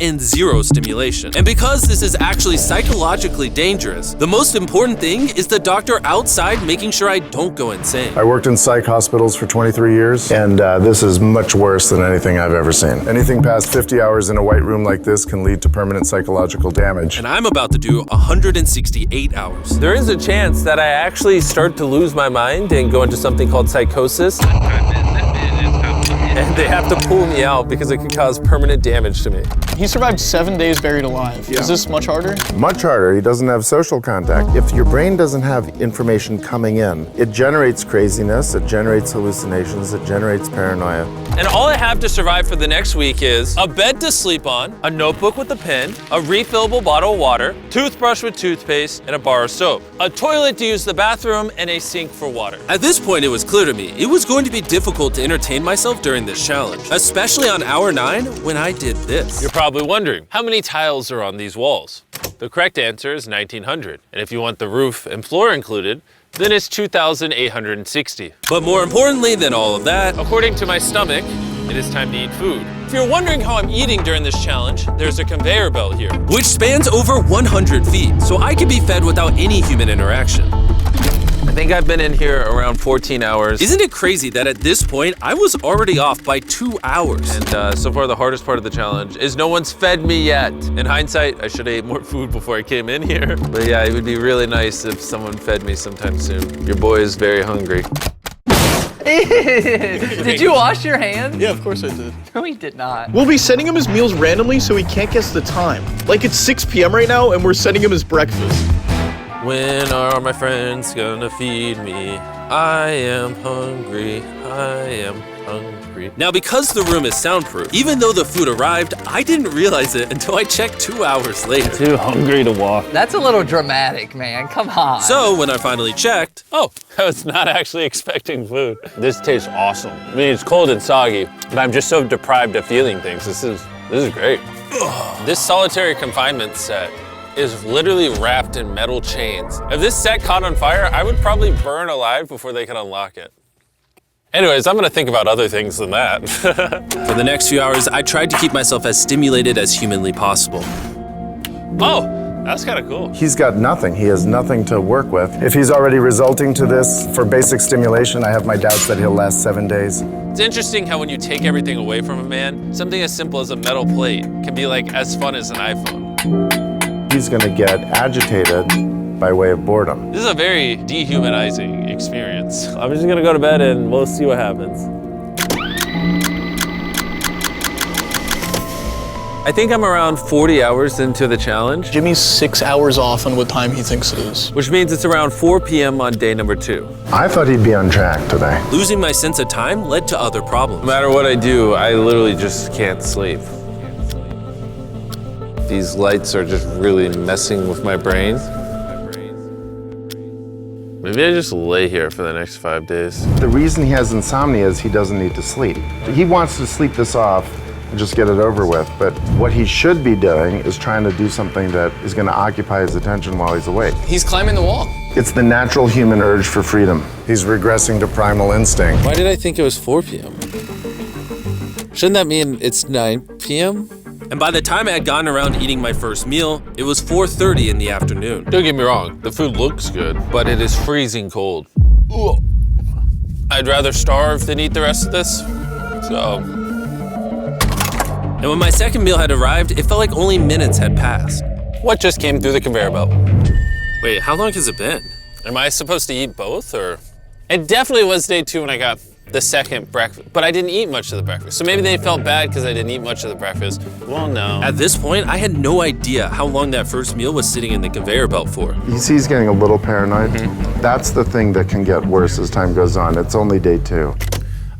and zero stimulation. And because this is actually psychologically dangerous, the most important thing is the doctor outside making sure I don't go insane. I worked in psych hospitals for 23 years, and this is much worse than anything I've ever seen. Anything past 50 hours in a white room like this can lead to permanent psychological damage. And I'm about to do 168 hours. There is a chance that I actually start to lose my mind and go into something called psychosis. And they have to pull me out because it could cause permanent damage to me. He survived 7 days buried alive. Yeah. Is this much harder? Much harder. He doesn't have social contact. If your brain doesn't have information coming in, it generates craziness, it generates hallucinations, it generates paranoia. And all I have to survive for the next week is a bed to sleep on, a notebook with a pen, a refillable bottle of water, toothbrush with toothpaste, and a bar of soap, a toilet to use the bathroom, and a sink for water. At this point, it was clear to me it was going to be difficult to entertain myself during this challenge, especially on hour 9 when I did this. You're probably wondering, how many tiles are on these walls? The correct answer is 1,900. And if you want the roof and floor included, then it's 2,860. But more importantly than all of that, according to my stomach, it is time to eat food. If you're wondering how I'm eating during this challenge, there's a conveyor belt here, which spans over 100 feet, so I can be fed without any human interaction. I think I've been in here around 14 hours. Isn't it crazy that at this point, I was already off by 2 hours? And so far, the hardest part of the challenge is no one's fed me yet. In hindsight, I should have ate more food before I came in here. But yeah, it would be really nice if someone fed me sometime soon. Your boy is very hungry. Did you wash your hands? Yeah, of course I did. No, he did not. We'll be sending him his meals randomly so he can't guess the time. Like it's 6 p.m. right now and we're sending him his breakfast. When are my friends gonna feed me? I am hungry, I am hungry. Now, because the room is soundproof, even though the food arrived, I didn't realize it until I checked 2 hours later. Too hungry to walk. That's a little dramatic, man, come on. So when I finally checked, oh, I was not actually expecting food. This tastes awesome. I mean, it's cold and soggy, but I'm just so deprived of feeling things. This is great. This solitary confinement set is literally wrapped in metal chains. If this set caught on fire, I would probably burn alive before they could unlock it. Anyways, I'm gonna think about other things than that. For the next few hours, I tried to keep myself as stimulated as humanly possible. Oh, that's kind of cool. He's got nothing. He has nothing to work with. If he's already resulting to this for basic stimulation, I have my doubts that he'll last 7 days. It's interesting how when you take everything away from a man, something as simple as a metal plate can be like as fun as an iPhone. He's gonna get agitated by way of boredom. This is a very dehumanizing experience. I'm just gonna go to bed and we'll see what happens. I think I'm around 40 hours into the challenge. Jimmy's 6 hours off on what time he thinks it is. Which means it's around 4 p.m. on day number 2. I thought he'd be on track today. Losing my sense of time led to other problems. No matter what I do, I literally just can't sleep. These lights are just really messing with my brain. Maybe I just lay here for the next 5 days. The reason he has insomnia is he doesn't need to sleep. He wants to sleep this off and just get it over with, but what he should be doing is trying to do something that is going to occupy his attention while he's awake. He's climbing the wall. It's the natural human urge for freedom. He's regressing to primal instinct. Why did I think it was 4 p.m.? Shouldn't that mean it's 9 p.m.? And by the time I had gotten around eating my first meal, it was 4:30 in the afternoon. Don't get me wrong, the food looks good, but it is freezing cold. Ugh. I'd rather starve than eat the rest of this, so. And when my second meal had arrived, it felt like only minutes had passed. What just came through the conveyor belt? Wait, how long has it been? Am I supposed to eat both, or? It definitely was day 2 when I got the second breakfast, but I didn't eat much of the breakfast. So maybe they felt bad because I didn't eat much of the breakfast. Well, no. At this point, I had no idea how long that first meal was sitting in the conveyor belt for. You see he's getting a little paranoid. That's the thing that can get worse as time goes on. It's only day 2.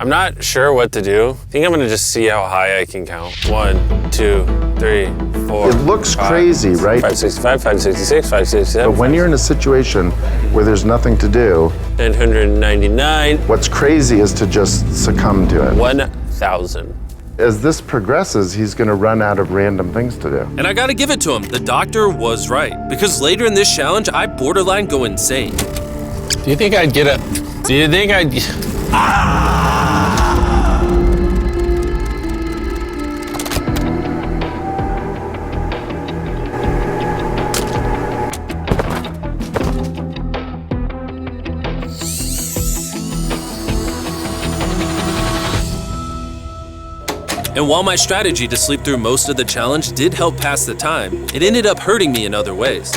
I'm not sure what to do. I think I'm gonna just see how high I can count. 1, 2, 3, 4. It looks crazy, right? 565, 566, 567. But when you're in a situation where there's nothing to do, 999. What's crazy is to just succumb to it. 1,000. As this progresses, he's gonna run out of random things to do. And I gotta give it to him, the doctor was right. Because later in this challenge, I borderline go insane. Do you think I'd get a... Do you think I'd... And while my strategy to sleep through most of the challenge did help pass the time, it ended up hurting me in other ways.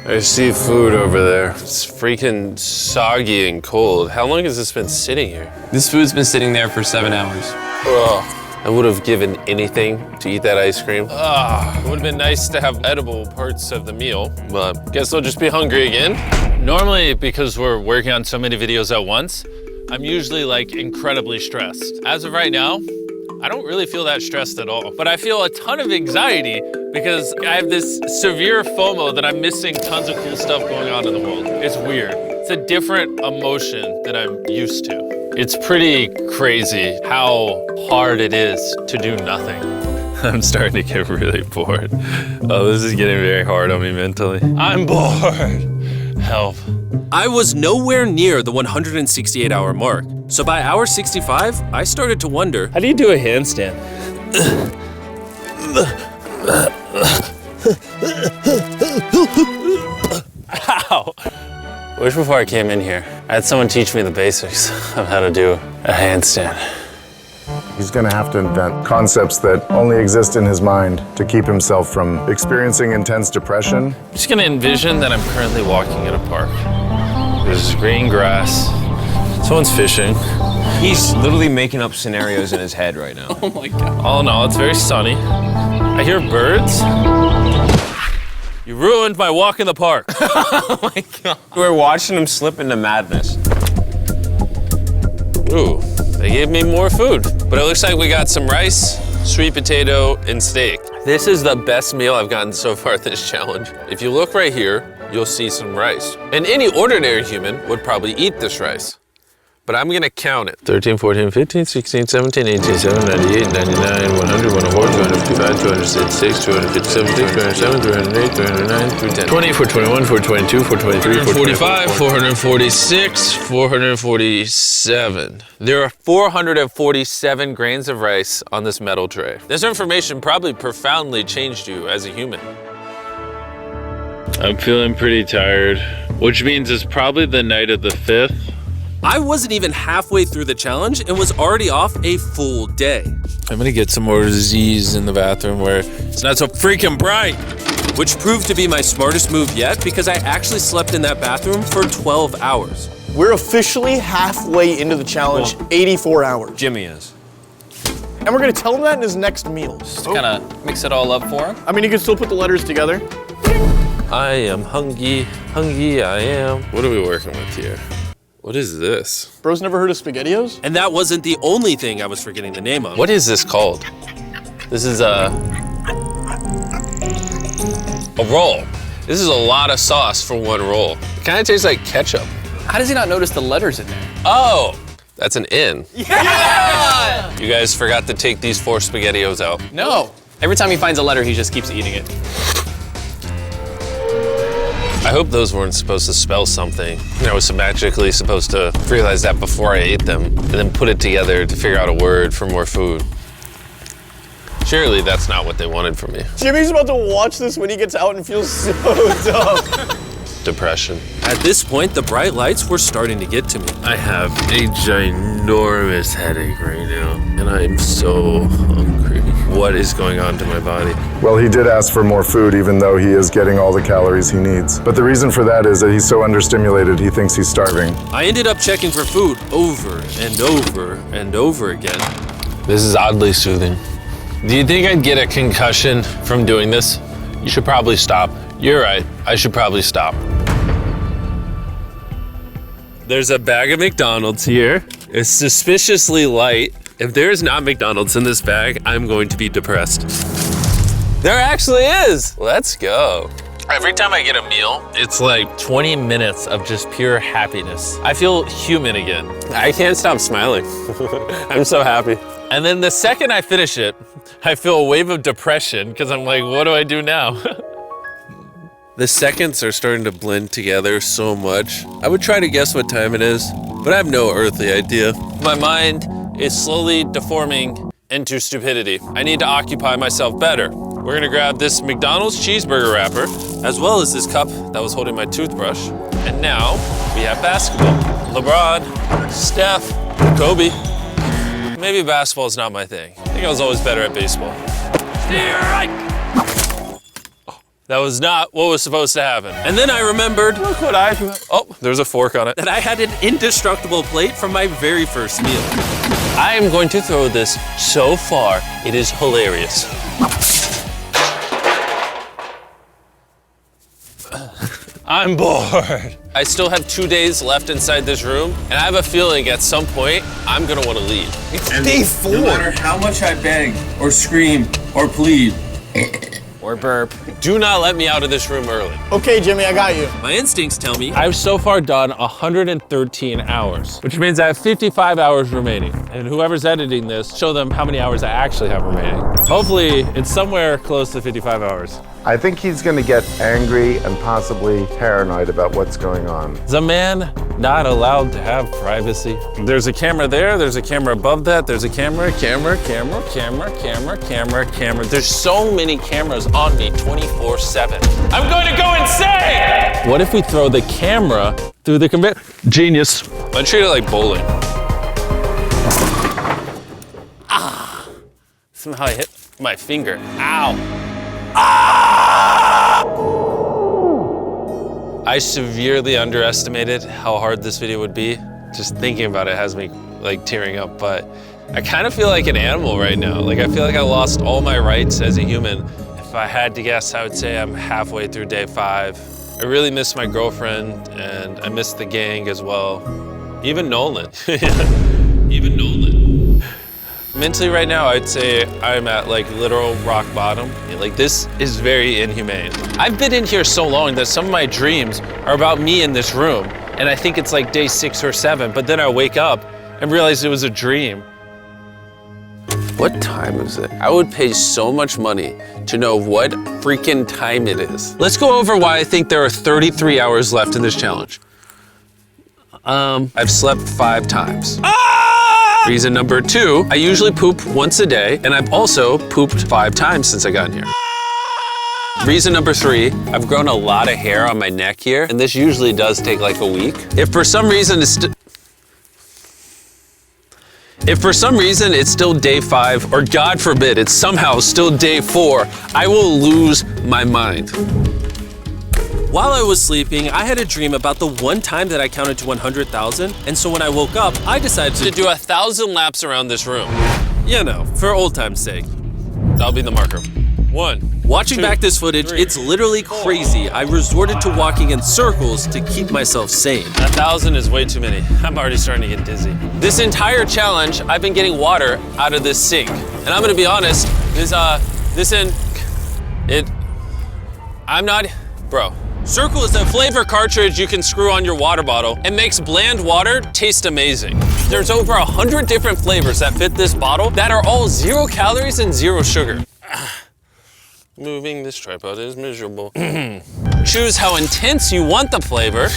I see food over there. It's freaking soggy and cold. How long has this been sitting here? This food's been sitting there for 7 hours. Ugh. I would have given anything to eat that ice cream. It would have been nice to have edible parts of the meal, but guess I'll just be hungry again. Normally, because we're working on so many videos at once, I'm usually like incredibly stressed. As of right now, I don't really feel that stressed at all, but I feel a ton of anxiety because I have this severe FOMO that I'm missing tons of cool stuff going on in the world. It's weird. It's a different emotion than I'm used to. It's pretty crazy how hard it is to do nothing. I'm starting to get really bored. Oh, this is getting very hard on me mentally. I'm bored. Help. I was nowhere near the 168-hour mark, so by hour 65, I started to wonder, How do you do a handstand? Ow. Wish before I came in here, I had someone teach me the basics of how to do a handstand. He's going to have to invent concepts that only exist in his mind to keep himself from experiencing intense depression. I'm just gonna envision that I'm currently walking in a park. There's green grass, someone's fishing. He's literally making up scenarios in his head right now. Oh my God. All in all, it's very sunny. I hear birds. You ruined my walk in the park. Oh my God. We're watching him slip into madness. Ooh, they gave me more food. But it looks like we got some rice, sweet potato, and steak. This is the best meal I've gotten so far this challenge. If you look right here, you'll see some rice. And any ordinary human would probably eat this rice. But I'm gonna count it. 13, 14, 15, 16, 17, 18, 17, 98, 99, 100, 104, 255, 266, 257, 207, 308, 309, 310. 20, 421, 422, 423, 445, 446, 447. There are 447 grains of rice on this metal tray. This information probably profoundly changed you as a human. I'm feeling pretty tired, which means it's probably the night of the 5th. I wasn't even halfway through the challenge and was already off a full day. I'm gonna get some more Z's in the bathroom where it's not so freaking bright. Which proved to be my smartest move yet because I actually slept in that bathroom for 12 hours. We're officially halfway into the challenge, 84 hours. Jimmy is. And we're gonna tell him that in his next meal. Just kind of mix it all up for him. I mean, he can still put the letters together. I am hungry, I am. What are we working with here? What is this? Bro's never heard of SpaghettiOs? And that wasn't the only thing I was forgetting the name of. What is this called? This is a roll. This is a lot of sauce for one roll. It kind of tastes like ketchup. How does he not notice the letters in there? Oh, that's an N. Yeah! You guys forgot to take these 4 SpaghettiOs out. No. Every time he finds a letter, he just keeps eating it. I hope those weren't supposed to spell something. I was magically supposed to realize that before I ate them and then put it together to figure out a word for more food. Surely that's not what they wanted from me. Jimmy's about to watch this when he gets out and feels so dumb. Depression. At this point, the bright lights were starting to get to me. I have a ginormous headache right now, and I'm so hungry. What is going on to my body? Well, he did ask for more food even though he is getting all the calories he needs. But the reason for that is that he's so understimulated he thinks he's starving. I ended up checking for food over and over and over again. This is oddly soothing. Do you think I'd get a concussion from doing this? You should probably stop. You're right, I should probably stop. There's a bag of McDonald's here. It's suspiciously light. If there's not McDonald's in this bag, I'm going to be depressed. There actually is. Let's go. Every time I get a meal, it's like 20 minutes of just pure happiness. I feel human again. I can't stop smiling. I'm so happy. And then the second I finish it, I feel a wave of depression because I'm like, what do I do now? The seconds are starting to blend together so much. I would try to guess what time it is, but I have no earthly idea. My mind is slowly deforming into stupidity. I need to occupy myself better. We're gonna grab this McDonald's cheeseburger wrapper, As well as this cup that was holding my toothbrush. and now we have basketball. LeBron, Steph, Kobe. Maybe basketball's not my thing. I think I was always better at baseball. That was not what was supposed to happen. And then I remembered, Look what I do. Oh, there's a fork on it. that I had an indestructible plate from my very first meal. I am going to throw this so far, it is hilarious. I'm bored. I still have 2 days left inside this room, and I have a feeling at some point, I'm gonna wanna leave. It's day 4. No matter how much I beg, or scream, or plead, Or burp. Do not let me out of this room early. Okay, Jimmy, I got you. My instincts tell me I've so far done 113 hours, which means I have 55 hours remaining. And whoever's editing this, show them how many hours I actually have remaining. Hopefully, it's somewhere close to 55 hours. I think he's going to get angry and possibly paranoid about what's going on. Is a man not allowed to have privacy? There's a camera there, there's a camera above that, there's a camera. There's so many cameras on me 24/7. I'm going to go insane! What if we throw the camera through the conveyor? Genius. I treat it like bowling. Ah! Somehow I hit my finger. Ow. I severely underestimated how hard this video would be. Just thinking about it has me like tearing up, but I kind of feel like an animal right now. Like I feel like I lost all my rights as a human. If I had to guess, I would say I'm halfway through day 5. I really miss my girlfriend and I miss the gang as well. Even Nolan. Even Nolan. Mentally right now, I'd say I'm at like literal rock bottom. Like this is very inhumane. I've been in here so long that some of my dreams are about me in this room. And I think it's like day 6 or 7, but then I wake up and realize it was a dream. What time is it? I would pay so much money to know what freaking time it is. Let's go over why I think there are 33 hours left in this challenge. I've slept 5 times. Reason number 2, I usually poop once a day, and I've also pooped 5 times since I got in here. Reason number 3, I've grown a lot of hair on my neck here, and this usually does take like a week. If for some reason it's still day 5, or God forbid, it's somehow still day 4, I will lose my mind. while I was sleeping, I had a dream about the one time that I counted to 100,000, and so when I woke up, I decided To do 1,000 laps around this room. you know, for old time's sake. That'll be the marker. 1. Watching 2, back this footage, 3, it's literally crazy. I resorted to walking in circles to keep myself sane. 1,000 is way too many. I'm already starting to get dizzy. This entire challenge, I've been getting water out of this sink. And I'm gonna be honest, bro. Circle is a flavor cartridge you can screw on your water bottle and makes bland water taste amazing. There's over 100 different flavors that fit this bottle that are all 0 calories and 0 sugar. Moving this tripod is miserable. Choose how intense you want the flavor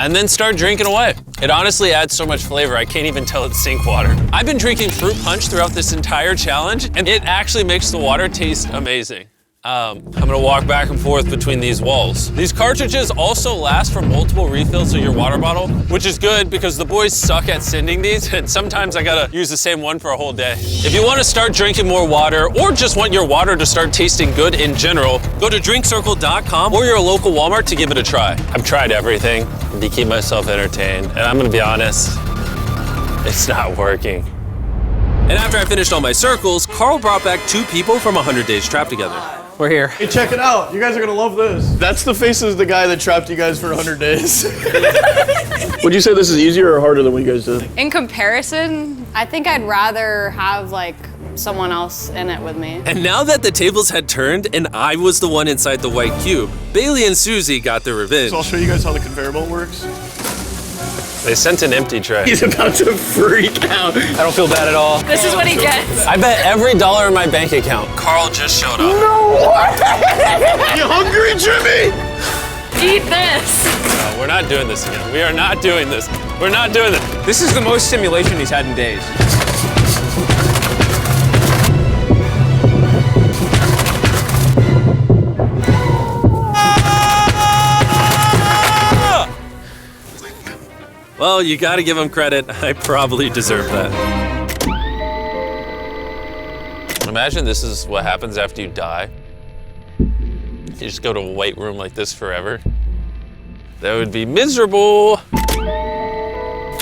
and then start drinking away. It honestly adds so much flavor, I can't even tell it's sink water. I've been drinking fruit punch throughout this entire challenge and it actually makes the water taste amazing. I'm gonna walk back and forth between these walls. These cartridges also last for multiple refills of your water bottle, which is good because the boys suck at sending these and sometimes I gotta use the same one for a whole day. If you wanna start drinking more water or just want your water to start tasting good in general, go to drinkcircle.com or your local Walmart to give it a try. I've tried everything to keep myself entertained and I'm gonna be honest, it's not working. And after I finished all my circles, Carl brought back 2 people from 100 Days Trapped Together. We're here. Hey, check it out. You guys are gonna love this. That's the face of the guy that trapped you guys for 100 days. Would you say this is easier or harder than what you guys did? In comparison, I think I'd rather have like someone else in it with me. And now that the tables had turned and I was the one inside the white cube, Bailey and Susie got their revenge. So I'll show you guys how the conveyor belt works. They sent an empty tray. He's about to freak out. I don't feel bad at all. This is what he gets. I bet every dollar in my bank account, Carl just showed up. You hungry, Jimmy? Eat this. No, we're not doing this again. We are not doing this. We're not doing this. This is the most stimulation he's had in days. Well, you gotta give him credit. I probably deserve that. Imagine this is what happens after you die. You just go to a white room like this forever. That would be miserable.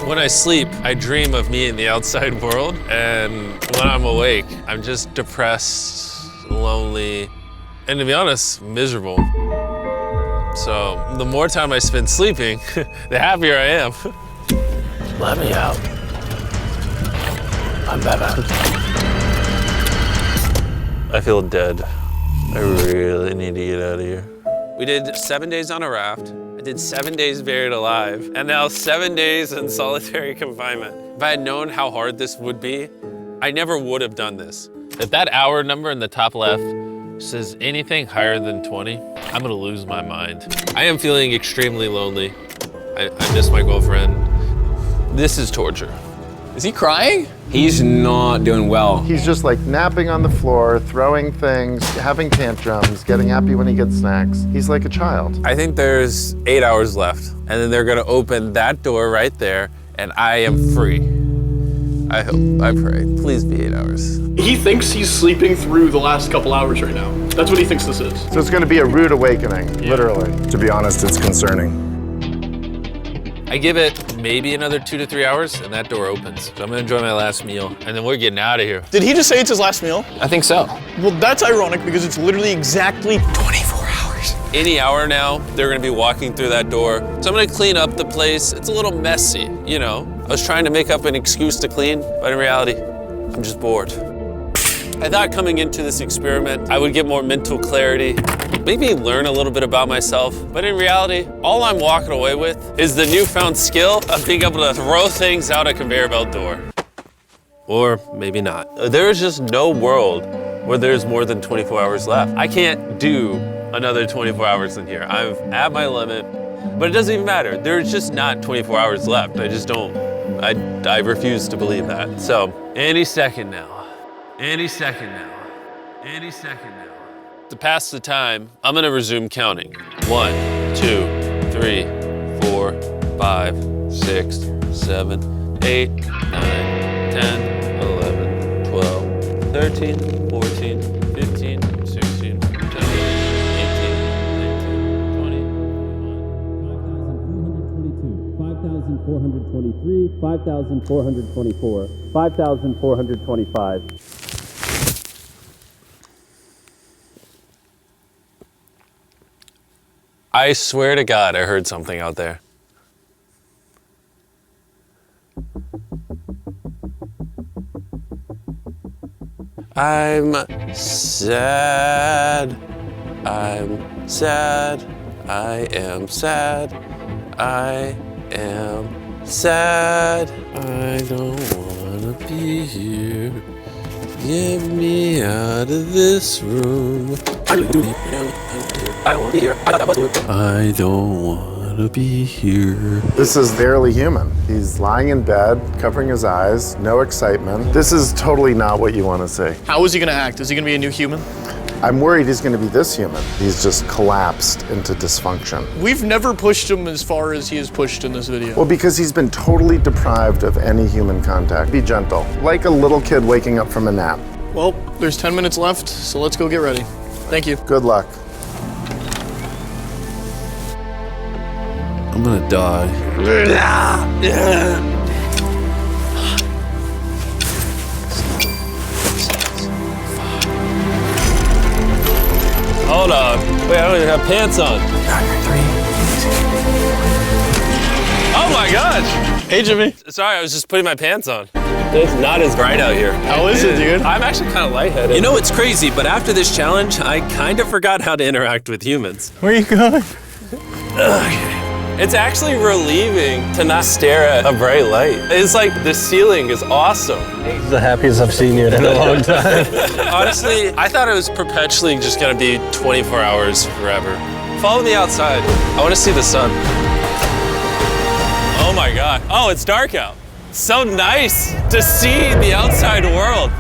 When I sleep, I dream of me in the outside world, and when I'm awake, I'm just depressed, lonely, and to be honest, miserable. So the more time I spend sleeping, the happier I am. Let me out. I'm Batman. I feel dead. I really need to get out of here. We did 7 days on a raft. I did 7 days buried alive, and now 7 days in solitary confinement. If I had known how hard this would be, I never would have done this. If that hour number in the top left says anything higher than 20, I'm gonna lose my mind. I am feeling extremely lonely. I miss my girlfriend. This is torture. Is he crying? He's not doing well. He's just like napping on the floor, throwing things, having tantrums, getting happy when he gets snacks. He's like a child. I think there's 8 hours left, and then they're gonna open that door right there, and I am free. I hope, I pray. Please be 8 hours. He thinks he's sleeping through the last couple hours right now. That's what he thinks this is. So it's going to be a rude awakening, literally. To be honest, it's concerning. I give it maybe another 2 to 3 hours, and that door opens. So I'm gonna enjoy my last meal, and then we're getting out of here. Did he just say it's his last meal? I think so. Well, that's ironic because it's literally exactly 24 hours. Any hour now, they're gonna be walking through that door. So I'm gonna clean up the place. It's a little messy, you know. I was trying to make up an excuse to clean, but in reality, I'm just bored. I thought coming into this experiment, I would get more mental clarity, maybe learn a little bit about myself, but in reality, all I'm walking away with is the newfound skill of being able to throw things out a conveyor belt door. Or maybe not. There is just no world where there's more than 24 hours left. I can't do another 24 hours in here. I'm at my limit, but it doesn't even matter. There's just not 24 hours left. I just don't, I refuse to believe that. So, any second now. Any second now. Any second now. To pass the time, I'm gonna resume counting. 1, 2, 3, 4, 5, 6, 7, 8, 9, 10, 11, 12, 13, 14, 15, 16, 17, 18, 19, 20, 5,422, 5,423, 5,424, 5,425. I swear to God, I heard something out there. I'm sad. I'm sad. I am sad. I am sad. I don't wanna be here. Get me out of this room. I don't wanna be here. This is barely human. He's lying in bed, covering his eyes, no excitement. This is totally not what you want to see. How is he gonna act? Is he gonna be a new human? I'm worried he's going to be this human. He's just collapsed into dysfunction. We've never pushed him as far as he is pushed in this video. Well, because he's been totally deprived of any human contact. Be gentle, like a little kid waking up from a nap. Well, there's 10 minutes left, so let's go get ready. Thank you. Good luck. I'm gonna die. Hold on. Wait, I don't even have pants on. Oh my gosh! Hey, Jimmy. Sorry, I was just putting my pants on. It's not as bright out here. How is it, dude? I'm actually kind of lightheaded. You know, it's crazy, but after this challenge, I kind of forgot how to interact with humans. Where are you going? It's actually relieving to not stare at a bright light. It's like the ceiling is awesome. It's the happiest I've seen you in a long time. Honestly, I thought it was perpetually just gonna be 24 hours forever. Follow me outside. I wanna see the sun. Oh my God. Oh, it's dark out. So nice to see the outside world.